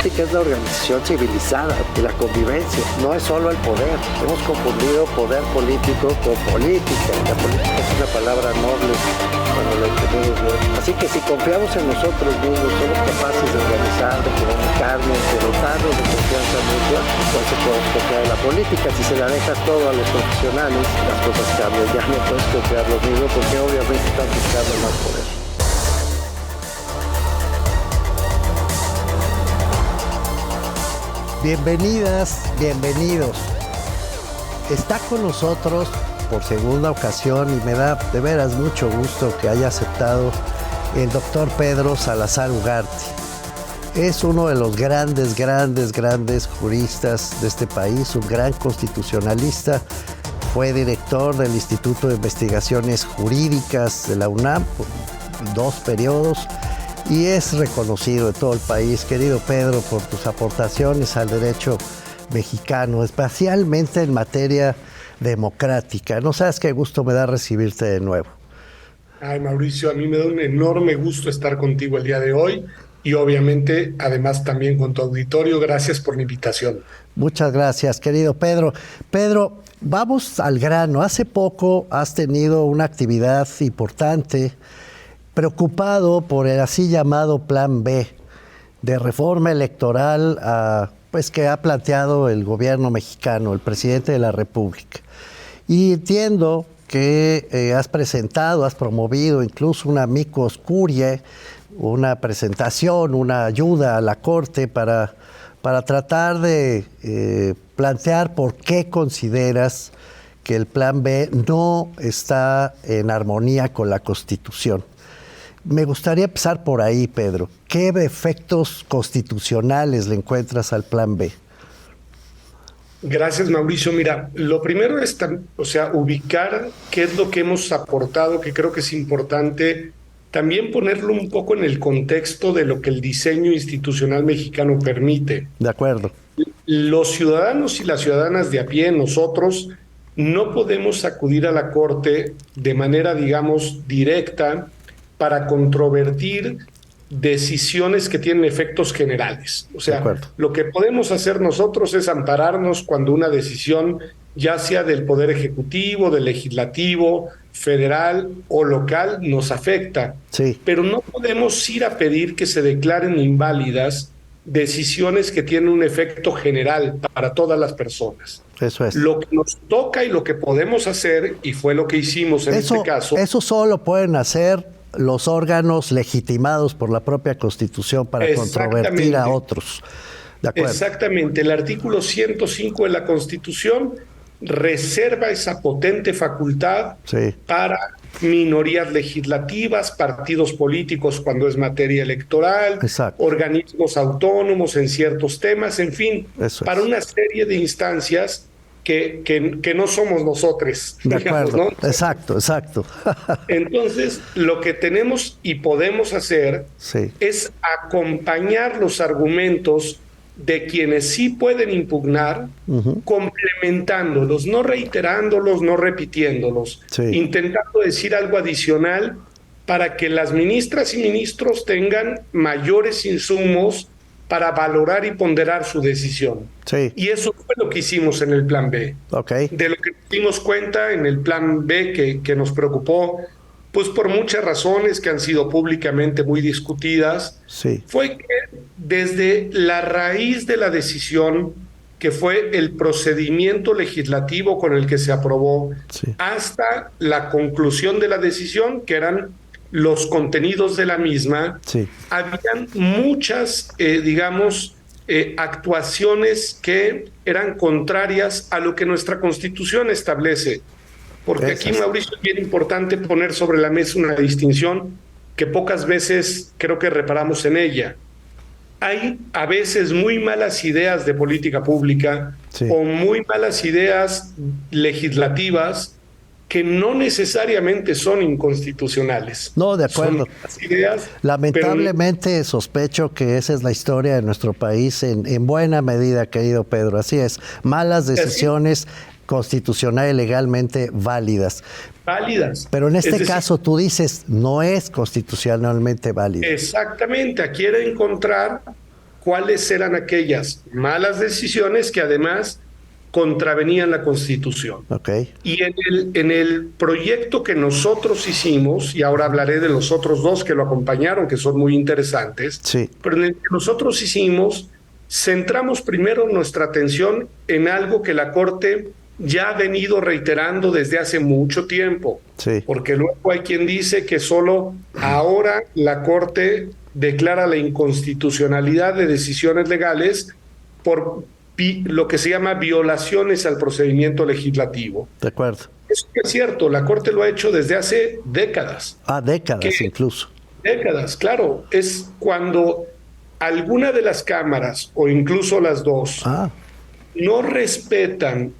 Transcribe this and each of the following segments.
política es la organización civilizada y la convivencia, no es solo el poder. Hemos confundido poder político con política. La política es una palabra noble cuando la entendemos bien. Así que si confiamos en nosotros mismos, somos capaces de organizar, de comunicarnos, de dotarnos de confianza mutua, entonces podemos confiar en la política. Si se la dejas todo a los profesionales, las cosas cambian. Ya no puedes confiar lo mismo porque obviamente están buscando más poder. Bienvenidas, bienvenidos. Está con nosotros por segunda ocasión y me da de veras mucho gusto que haya aceptado el doctor Pedro Salazar Ugarte. Es uno de los grandes juristas de este país, un gran constitucionalista. Fue director del Instituto de Investigaciones Jurídicas de la UNAM por 2 periodos. Y es reconocido en todo el país, querido Pedro, por tus aportaciones al derecho mexicano, especialmente en materia democrática. No sabes qué gusto me da recibirte de nuevo. Ay, Mauricio, a mí me da un enorme gusto estar contigo el día de hoy y obviamente, además también con tu auditorio. Gracias por la invitación. Muchas gracias, querido Pedro. Pedro, vamos al grano. Hace poco has tenido una actividad importante preocupado por el así llamado Plan B de reforma electoral pues que ha planteado el gobierno mexicano, el presidente de la República. Y entiendo que has promovido incluso una amicus curiae, una presentación, una ayuda a la Corte para tratar de plantear por qué consideras que el Plan B no está en armonía con la Constitución. Me gustaría empezar por ahí, Pedro. ¿Qué efectos constitucionales le encuentras al Plan B? Gracias, Mauricio. Mira, lo primero es ubicar qué es lo que hemos aportado, que creo que es importante también ponerlo un poco en el contexto de lo que el diseño institucional mexicano permite. De acuerdo. Los ciudadanos y las ciudadanas de a pie, nosotros, no podemos acudir a la Corte de manera, digamos, directa para controvertir decisiones que tienen efectos generales. O sea, lo que podemos hacer nosotros es ampararnos cuando una decisión, ya sea del Poder Ejecutivo, del Legislativo, federal o local, nos afecta. Sí. Pero no podemos ir a pedir que se declaren inválidas decisiones que tienen un efecto general para todas las personas. Eso es. Lo que nos toca y lo que podemos hacer, y fue lo que hicimos en este caso... Eso solo pueden hacer los órganos legitimados por la propia Constitución para controvertir a otros. De acuerdo. Exactamente. El artículo 105 de la Constitución reserva esa potente facultad para minorías legislativas, partidos políticos cuando es materia electoral, organismos autónomos en ciertos temas, en fin, para una serie de instancias que no somos nosotros. De acuerdo, ¿no? Exacto. Entonces, lo que tenemos y podemos hacer es acompañar los argumentos de quienes sí pueden impugnar, complementándolos, no reiterándolos, no repitiéndolos, intentando decir algo adicional para que las ministras y ministros tengan mayores insumos para valorar y ponderar su decisión. Y eso fue lo que hicimos en el Plan B. De lo que nos dimos cuenta en el Plan B que nos preocupó, pues por muchas razones que han sido públicamente muy discutidas, fue que desde la raíz de la decisión, que fue el procedimiento legislativo con el que se aprobó, hasta la conclusión de la decisión, que eran los contenidos de la misma, habían muchas, actuaciones que eran contrarias a lo que nuestra Constitución establece. Porque aquí, Mauricio, es bien importante poner sobre la mesa una distinción que pocas veces creo que reparamos en ella. Hay a veces muy malas ideas de política pública o muy malas ideas legislativas que no necesariamente son inconstitucionales. No, de acuerdo. Son ideas, lamentablemente sospecho que esa es la historia de nuestro país en buena medida, querido Pedro. Así es, malas decisiones constitucionales legalmente válidas. Pero en este caso tú dices, no es constitucionalmente válido. Exactamente, quiere encontrar cuáles eran aquellas malas decisiones que además contravenían la Constitución. Okay. Y en el proyecto que nosotros hicimos, y ahora hablaré de los otros dos que lo acompañaron, que son muy interesantes, sí, pero en el que nosotros hicimos, centramos primero nuestra atención en algo que la Corte ya ha venido reiterando desde hace mucho tiempo, sí, porque luego hay quien dice que solo ahora la Corte declara la inconstitucionalidad de decisiones legales por lo que se llama violaciones al procedimiento legislativo. De acuerdo. Eso es cierto, la Corte lo ha hecho desde hace décadas. Décadas incluso. Décadas, claro. Es cuando alguna de las cámaras, o incluso las dos, no respetan,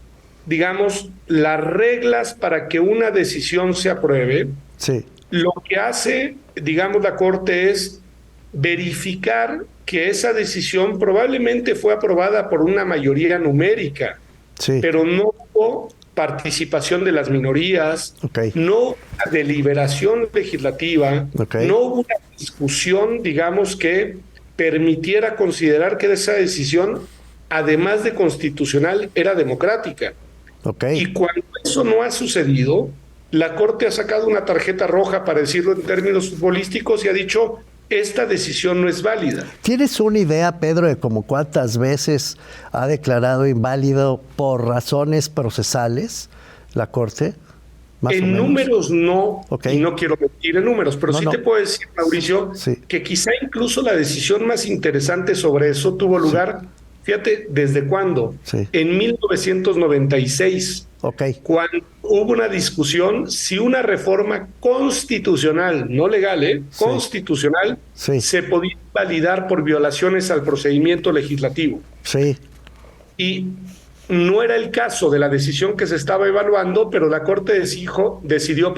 digamos, las reglas para que una decisión se apruebe, sí, lo que hace, digamos, la Corte es verificar que esa decisión probablemente fue aprobada por una mayoría numérica, sí, pero no hubo participación de las minorías, okay, no hubo una deliberación legislativa, okay, no hubo una discusión, digamos, que permitiera considerar que esa decisión, además de constitucional, era democrática. okay. Y cuando eso no ha sucedido, la Corte ha sacado una tarjeta roja, para decirlo en términos futbolísticos, y ha dicho: esta decisión no es válida. ¿Tienes una idea, Pedro, de cómo cuántas veces ha declarado inválido por razones procesales la Corte? En números no, okay, y no quiero mentir en números, pero sí te puedo decir, Mauricio, sí, que quizá incluso la decisión más interesante sobre eso tuvo lugar, sí, fíjate, ¿desde cuándo? Sí. En 1996. Okay. Cuando hubo una discusión si una reforma constitucional, no legal, sí, constitucional, sí, se podía validar por violaciones al procedimiento legislativo. Sí. Y no era el caso de la decisión que se estaba evaluando, pero la Corte decidió,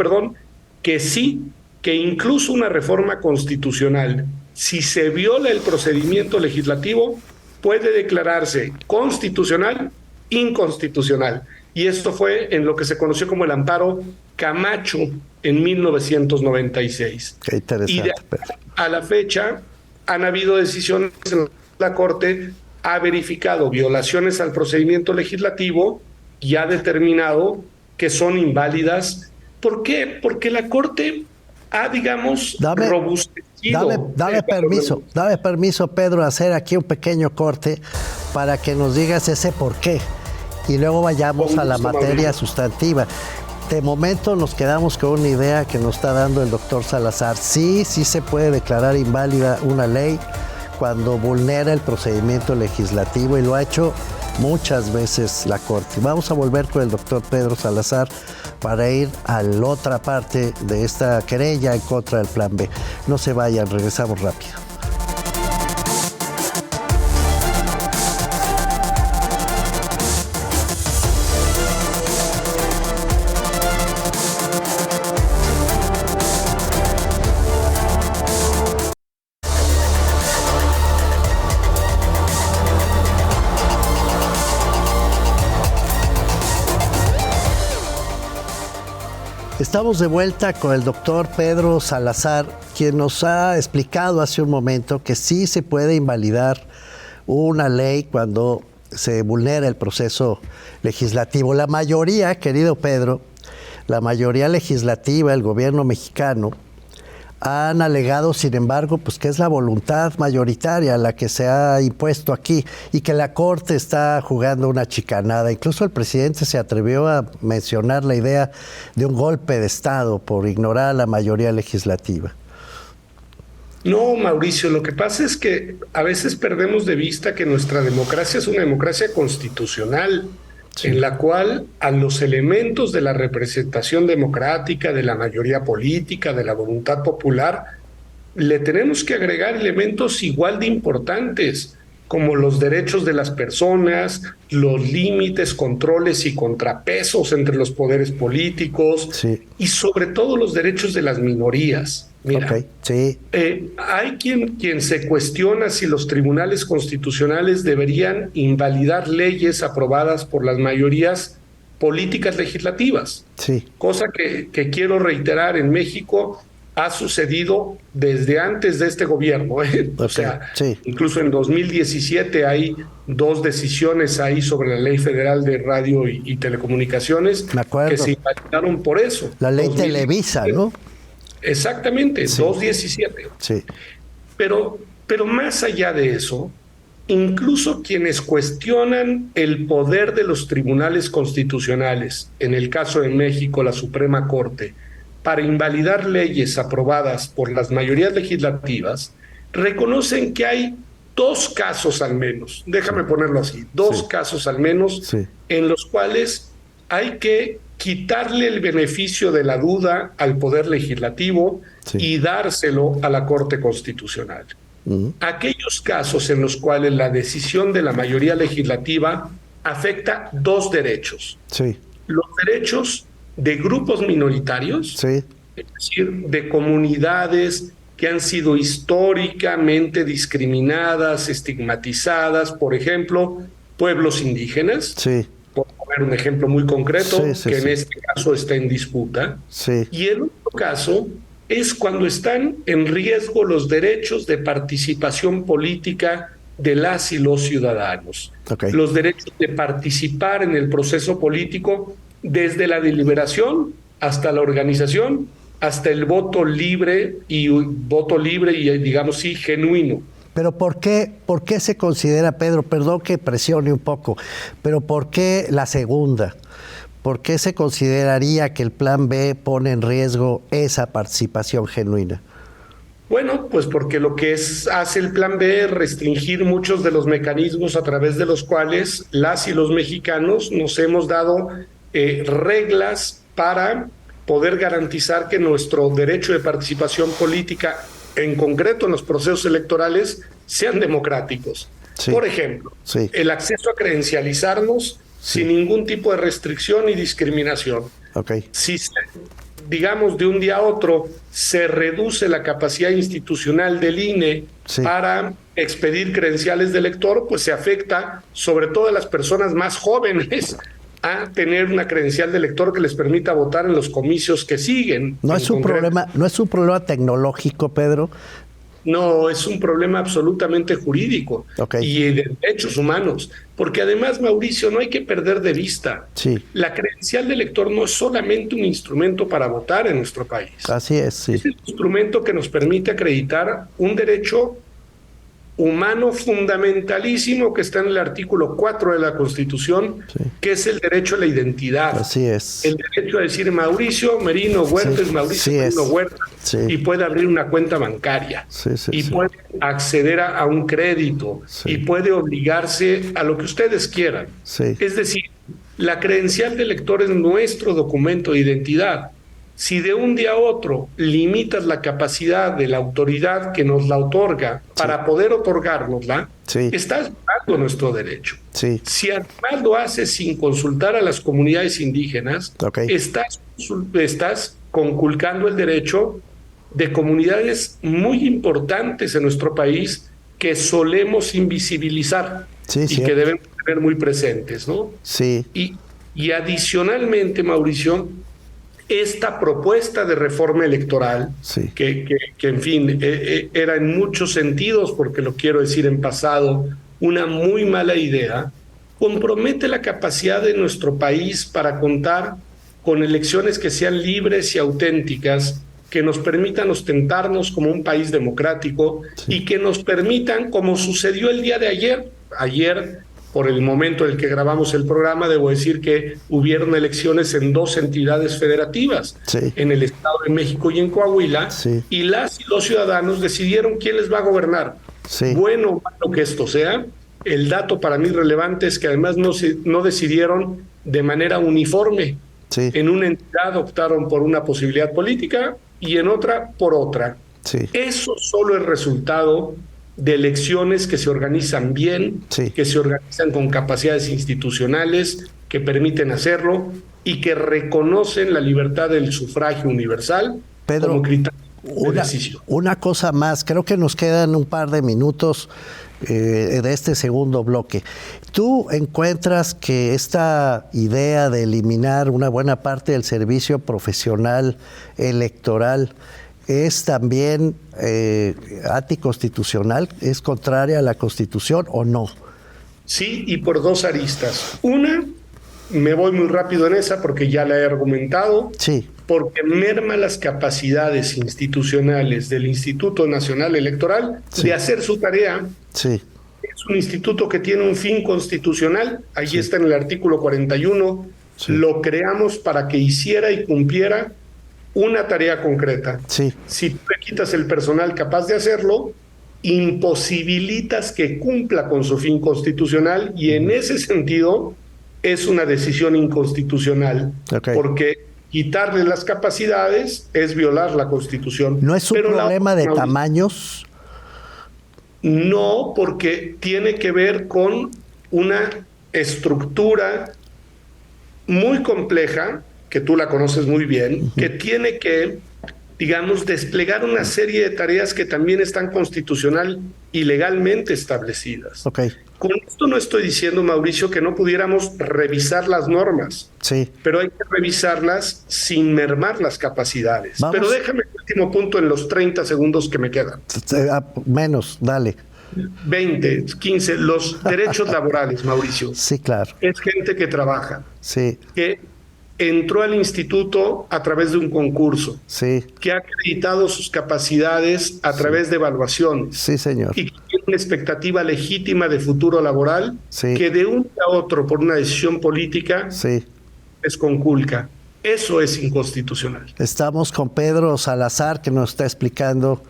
que sí, que incluso una reforma constitucional, si se viola el procedimiento legislativo, puede declararse constitucional, inconstitucional. Y esto fue en lo que se conoció como el amparo Camacho en 1996. Qué interesante. Y a la fecha han habido decisiones en la Corte, ha verificado violaciones al procedimiento legislativo y ha determinado que son inválidas. ¿Por qué? Porque la Corte ha, digamos, robustecido. Dame permiso, Pedro, hacer aquí un pequeño corte para que nos digas ese por qué. Y luego vayamos a la materia sustantiva. De momento nos quedamos con una idea que nos está dando el doctor Salazar. Sí se puede declarar inválida una ley cuando vulnera el procedimiento legislativo, y lo ha hecho muchas veces la Corte. Vamos a volver con el doctor Pedro Salazar para ir a la otra parte de esta querella en contra del Plan B. No se vayan, regresamos rápido. Estamos de vuelta con el doctor Pedro Salazar, quien nos ha explicado hace un momento que sí se puede invalidar una ley cuando se vulnera el proceso legislativo. La mayoría, querido Pedro, la mayoría legislativa, el gobierno mexicano, han alegado, sin embargo, pues que es la voluntad mayoritaria la que se ha impuesto aquí y que la Corte está jugando una chicanada. Incluso el presidente se atrevió a mencionar la idea de un golpe de Estado por ignorar a la mayoría legislativa. No, Mauricio, lo que pasa es que a veces perdemos de vista que nuestra democracia es una democracia constitucional, sí, en la cual a los elementos de la representación democrática, de la mayoría política, de la voluntad popular, le tenemos que agregar elementos igual de importantes, como los derechos de las personas, los límites, controles y contrapesos entre los poderes políticos, sí, y sobre todo los derechos de las minorías. Mira, sí, hay quien se cuestiona si los tribunales constitucionales deberían invalidar leyes aprobadas por las mayorías políticas legislativas. Sí. Cosa que quiero reiterar, en México ha sucedido desde antes de este gobierno. O sea, incluso en 2017 hay 2 decisiones ahí sobre la Ley Federal de Radio y Telecomunicaciones que se invalidaron por eso. La ley Televisa, ¿no? Exactamente, 217. Sí. Pero más allá de eso, incluso quienes cuestionan el poder de los tribunales constitucionales, en el caso de México, la Suprema Corte, para invalidar leyes aprobadas por las mayorías legislativas, reconocen que hay 2 casos al menos, déjame ponerlo así, 2 casos al menos, en los cuales hay que quitarle el beneficio de la duda al Poder Legislativo y dárselo a la Corte Constitucional. Aquellos casos en los cuales la decisión de la mayoría legislativa afecta 2 derechos. Los derechos de grupos minoritarios, es decir, de comunidades que han sido históricamente discriminadas, estigmatizadas, por ejemplo, pueblos indígenas, por poner un ejemplo muy concreto, en este caso está en disputa, y el otro caso es cuando están en riesgo los derechos de participación política de las y los ciudadanos, los derechos de participar en el proceso político desde la deliberación hasta la organización, hasta el voto libre y digamos genuino. Pero ¿por qué se considera, Pedro, perdón que presione un poco, pero por qué la segunda? ¿Por qué se consideraría que el Plan B pone en riesgo esa participación genuina? Bueno, pues porque lo que hace el Plan B es restringir muchos de los mecanismos a través de los cuales las y los mexicanos nos hemos dado reglas para poder garantizar que nuestro derecho de participación política, en concreto en los procesos electorales, sean democráticos. Por ejemplo, el acceso a credencializarnos sin ningún tipo de restricción y discriminación. Si, digamos, de un día a otro se reduce la capacidad institucional del INE para expedir credenciales de elector, pues se afecta sobre todo a las personas más jóvenes a tener una credencial de elector que les permita votar en los comicios que siguen. ¿No es un problema tecnológico, Pedro? No, es un problema absolutamente jurídico y de derechos humanos, porque además, Mauricio, no hay que perder de vista, la credencial de elector no es solamente un instrumento para votar en nuestro país. Así es, Es el instrumento que nos permite acreditar un derecho humano fundamentalísimo que está en el artículo 4 de la Constitución, que es el derecho a la identidad. Así es. El derecho a decir Mauricio Merino Huerta es Mauricio Merino Huerta y puede abrir una cuenta bancaria y puede acceder a un crédito y puede obligarse a lo que ustedes quieran. Es decir, la credencial de elector es nuestro documento de identidad. Si de un día a otro limitas la capacidad de la autoridad que nos la otorga para poder otorgárnosla, estás violando nuestro derecho. Si además lo haces sin consultar a las comunidades indígenas, estás conculcando el derecho de comunidades muy importantes en nuestro país que solemos invisibilizar que debemos tener muy presentes, ¿no? Y adicionalmente, Mauricio, esta propuesta de reforma electoral, que en fin, era en muchos sentidos, porque lo quiero decir en pasado, una muy mala idea, compromete la capacidad de nuestro país para contar con elecciones que sean libres y auténticas, que nos permitan ostentarnos como un país democrático y que nos permitan, como sucedió el día de ayer, por el momento en el que grabamos el programa, debo decir que hubieron elecciones en 2 entidades federativas, en el Estado de México y en Coahuila, y las y los ciudadanos decidieron quién les va a gobernar. Bueno o malo que esto sea, el dato para mí relevante es que además no decidieron de manera uniforme. En una entidad optaron por una posibilidad política y en otra por otra. Eso solo es resultado de elecciones que se organizan bien, que se organizan con capacidades institucionales que permiten hacerlo y que reconocen la libertad del sufragio universal, Pedro, como criterio de decisión. Una cosa más, creo que nos quedan un par de minutos de este segundo bloque. ¿Tú encuentras que esta idea de eliminar una buena parte del servicio profesional electoral es también anticonstitucional, es contraria a la Constitución o no. Sí, y por dos aristas. Una, me voy muy rápido en esa porque ya la he argumentado, sí, porque merma las capacidades institucionales del Instituto Nacional Electoral sí, de hacer su tarea. Sí. Es un instituto que tiene un fin constitucional, allí Sí. está en el artículo 41, Sí. lo creamos para que hiciera y cumpliera una tarea concreta. Sí. Si tú le quitas el personal capaz de hacerlo, imposibilitas que cumpla con su fin constitucional y en ese sentido es una decisión inconstitucional, Okay. porque quitarle las capacidades es violar la Constitución. ¿No es un Pero problema de tamaños? No, porque tiene que ver con una estructura muy compleja, que tú la conoces muy bien, que tiene que, digamos, desplegar una serie de tareas que también están constitucional y legalmente establecidas. Okay. Con esto no estoy diciendo, Mauricio, que no pudiéramos revisar las normas, sí, pero hay que revisarlas sin mermar las capacidades. Vamos. Pero déjame el último punto en los 30 segundos que me quedan. Menos, dale. 20, 15, los derechos laborales, Mauricio. Sí, claro. Es gente que trabaja, Sí, que entró al instituto a través de un concurso, sí, que ha acreditado sus capacidades a través de evaluaciones sí, señor. y que tiene una expectativa legítima de futuro laboral Sí. que de un día a otro, por una decisión política, Sí. les conculca. Eso es inconstitucional. Estamos con Pedro Salazar, que nos está explicando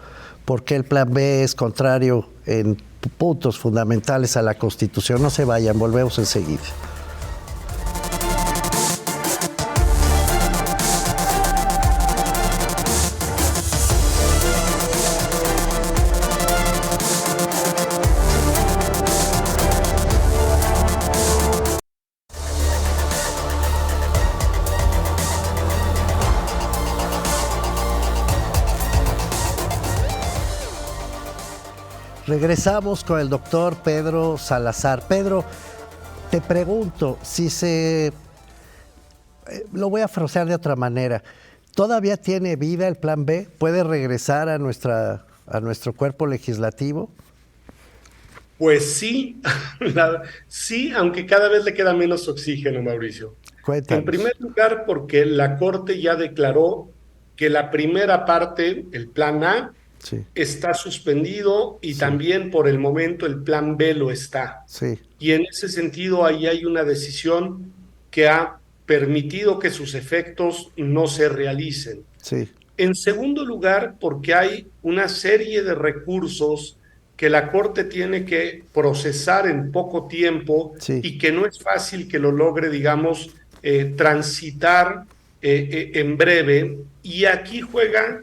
por qué el Plan B es contrario en puntos fundamentales a la Constitución. No se vayan, volvemos enseguida. Regresamos con el doctor Pedro Salazar. Pedro, te pregunto, si se... lo voy a frasear de otra manera. ¿Todavía tiene vida el Plan B? ¿Puede regresar a nuestro cuerpo legislativo? Pues sí, sí, aunque cada vez le queda menos oxígeno, Mauricio. Cuéntanos. En primer lugar, porque la Corte ya declaró que la primera parte, el Plan A, sí, está suspendido y también por el momento el Plan B lo está. Sí. Y en ese sentido ahí hay una decisión que ha permitido que sus efectos no se realicen. Sí. En segundo lugar, porque hay una serie de recursos que la Corte tiene que procesar en poco tiempo Sí. y que no es fácil que lo logre, digamos, transitar en breve. Y aquí juega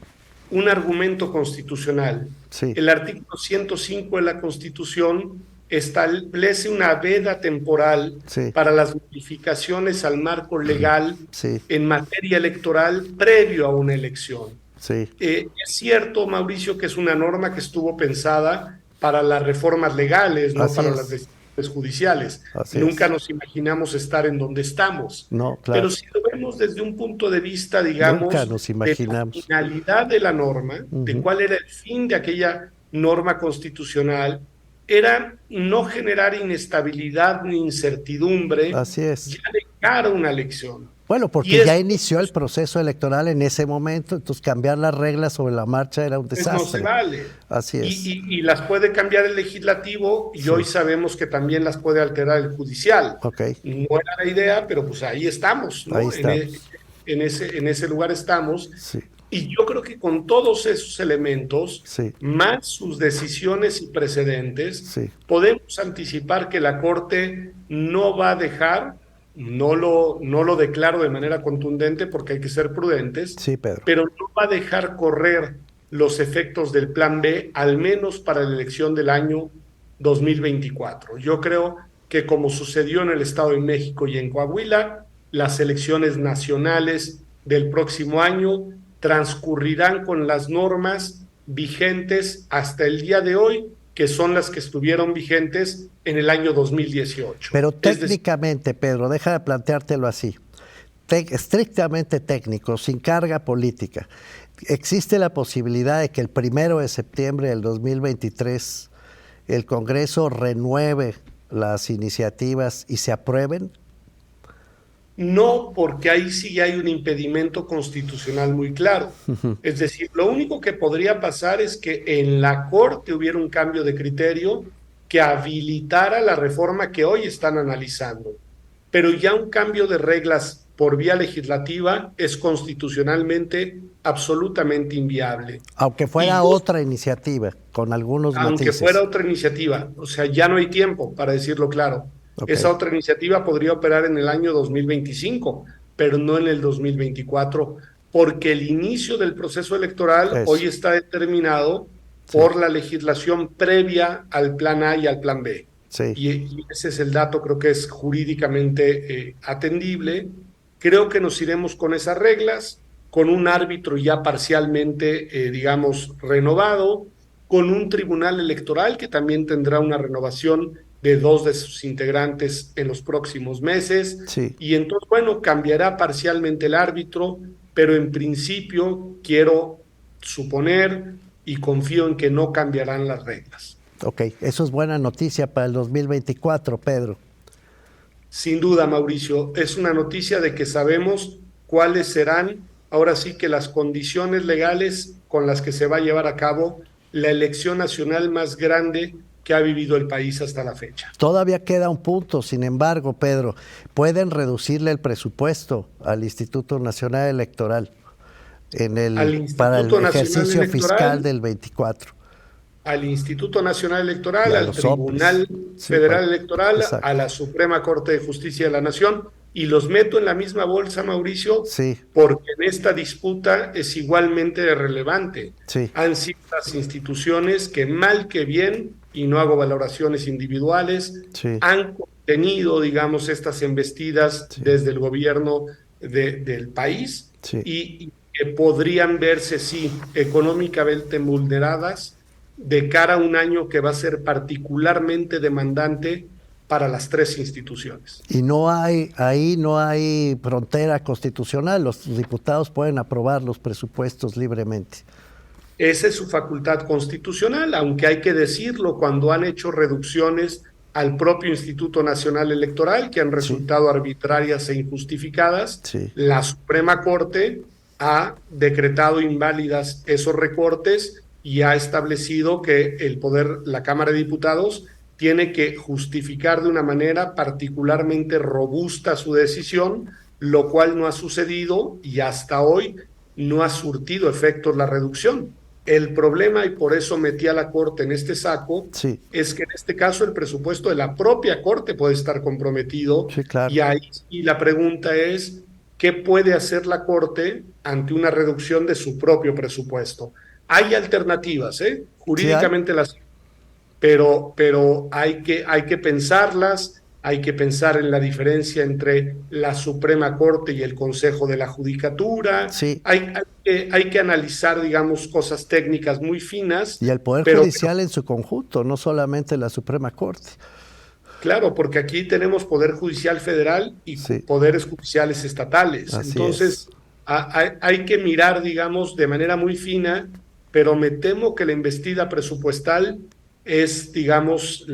un argumento constitucional. Sí. El artículo 105 de la Constitución establece una veda temporal Sí. para las modificaciones al marco legal Sí. en materia electoral previo a una elección. Sí. Es cierto, Mauricio, que es una norma que estuvo pensada para las reformas legales, no Así para es. las decisiones judiciales. Así Nunca es. nos imaginamos estar en donde estamos. No, claro. Pero si lo vemos desde un punto de vista, digamos, Nunca nos imaginamos. de la finalidad de la norma, de cuál era el fin de aquella norma constitucional, era no generar inestabilidad ni incertidumbre Así es. ya de cara a una elección. Bueno, Y porque es- ya inició el proceso electoral en ese momento, entonces cambiar las reglas sobre la marcha era un Pues desastre. no se vale. Así es. Y las puede cambiar el legislativo y hoy sabemos que también las puede alterar el judicial. Ok. No era la idea, pero pues ahí estamos, ¿no? Ahí estamos. En ese lugar estamos. Sí. Y yo creo que con todos esos elementos, Sí. más sus decisiones y precedentes, Sí. podemos anticipar que la Corte no va a dejar, no lo declaro de manera contundente porque hay que ser prudentes, Sí, Pedro. pero no va a dejar correr los efectos del Plan B, al menos para la elección del año 2024. Yo creo que como sucedió en el Estado de México y en Coahuila, las elecciones nacionales del próximo año transcurrirán con las normas vigentes hasta el día de hoy, que son las que estuvieron vigentes en el año 2018. Pero Es decir, técnicamente, Pedro, deja de planteártelo así. Estrictamente técnico, sin carga política. ¿Existe la posibilidad de que el 1 de septiembre del 2023 el Congreso renueve las iniciativas y se aprueben? No, porque ahí sí hay un impedimento constitucional muy claro. Es decir, lo único que podría pasar es que en la Corte hubiera un cambio de criterio que habilitara la reforma que hoy están analizando. Pero ya un cambio de reglas por vía legislativa es constitucionalmente absolutamente inviable. Aunque fuera otra iniciativa, con algunos matices. Aunque fuera otra iniciativa, o sea, ya no hay tiempo, para decirlo claro. Okay. Esa otra iniciativa podría operar en el año 2025, pero no en el 2024, porque el inicio del proceso electoral hoy está determinado por la legislación previa al plan A y al plan B. Sí. Y ese es el dato, creo que es jurídicamente atendible. Creo que nos iremos con esas reglas, con un árbitro ya parcialmente, digamos, renovado, con un tribunal electoral que también tendrá una renovación de 2 de sus integrantes en los próximos meses. Sí. Y entonces, bueno, cambiará parcialmente el árbitro, pero en principio quiero suponer y confío en que no cambiarán las reglas. Ok, eso es buena noticia para el 2024, Pedro. Sin duda, Mauricio, es una noticia de que sabemos cuáles serán, ahora sí que las condiciones legales con las que se va a llevar a cabo la elección nacional más grande que ha vivido el país hasta la fecha. Todavía queda un punto, sin embargo, Pedro, pueden reducirle el presupuesto al Instituto Nacional Electoral para el ejercicio fiscal del 24. Al Instituto Nacional Electoral, al Tribunal Federal Electoral, exacto, a la Suprema Corte de Justicia de la Nación, y los meto en la misma bolsa, Mauricio, sí, porque en esta disputa es igualmente relevante. Sí. Han sido las instituciones que mal que bien, y no hago valoraciones individuales, sí, han contenido, digamos, estas embestidas desde el gobierno del país, y que podrían verse, sí, económicamente vulneradas de cara a un año que va a ser particularmente demandante para las 3 instituciones. Y no hay frontera constitucional, los diputados pueden aprobar los presupuestos libremente. Esa es su facultad constitucional, aunque hay que decirlo, cuando han hecho reducciones al propio Instituto Nacional Electoral, que han resultado arbitrarias e injustificadas, la Suprema Corte ha decretado inválidas esos recortes y ha establecido que el poder, la Cámara de Diputados, tiene que justificar de una manera particularmente robusta su decisión, lo cual no ha sucedido y hasta hoy no ha surtido efectos la reducción. El problema, y por eso metí a la Corte en este saco, es que en este caso el presupuesto de la propia Corte puede estar comprometido. Claro. Y la pregunta es, ¿qué puede hacer la Corte ante una reducción de su propio presupuesto? Hay alternativas, jurídicamente las, pero hay que pensarlas, hay que pensar en la diferencia entre la Suprema Corte y el Consejo de la Judicatura, hay que analizar, digamos, cosas técnicas muy finas. Y el Poder Judicial en su conjunto, no solamente la Suprema Corte. Claro, porque aquí tenemos Poder Judicial Federal y poderes judiciales estatales. Así entonces hay que mirar, digamos, de manera muy fina, pero me temo que la embestida presupuestal es, digamos,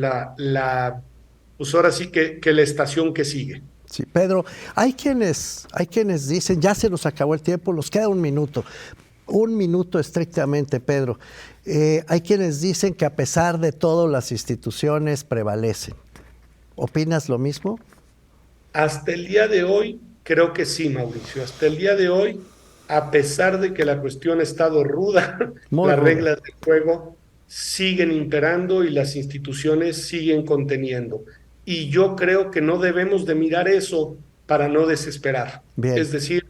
pues ahora sí que la estación que sigue. Sí, Pedro, hay quienes dicen, ya se nos acabó el tiempo, nos queda un minuto estrictamente, Pedro. Hay quienes dicen que a pesar de todo las instituciones prevalecen. ¿Opinas lo mismo? Hasta el día de hoy, creo que sí, Mauricio. Hasta el día de hoy, a pesar de que la cuestión ha estado ruda, las reglas del juego siguen imperando y las instituciones siguen conteniendo. Y yo creo que no debemos de mirar eso para no desesperar. Bien. Es decir,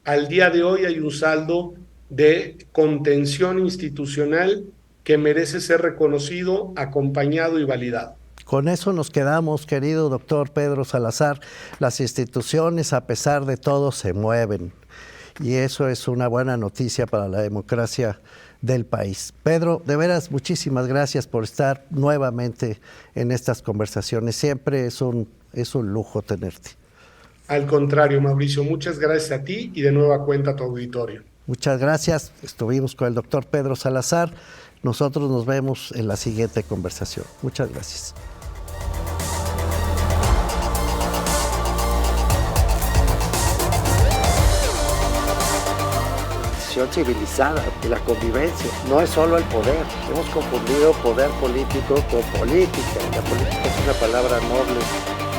al día de hoy hay un saldo de contención institucional que merece ser reconocido, acompañado y validado. Con eso nos quedamos, querido doctor Pedro Salazar. Las instituciones, a pesar de todo, se mueven. Y eso es una buena noticia para la democracia del país. Pedro, de veras, muchísimas gracias por estar nuevamente en estas conversaciones. Siempre es un lujo tenerte. Al contrario, Mauricio, muchas gracias a ti y de nueva cuenta a tu auditorio. Muchas gracias. Estuvimos con el doctor Pedro Salazar. Nosotros nos vemos en la siguiente conversación. Muchas gracias. Civilizada de la convivencia, no es solo el poder. Hemos confundido poder político con política. La política es una palabra noble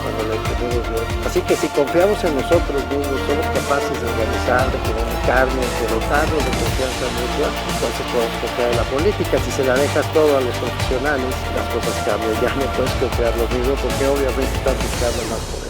cuando la entendemos bien. Así que si confiamos en nosotros mismos, somos capaces de organizar, de comunicarnos, de dotarnos de confianza mutua, entonces podemos confiar en la política. Si se la dejas todo a los profesionales, las cosas cambian. Ya no puedes confiar lo mismo porque obviamente están buscando más poder.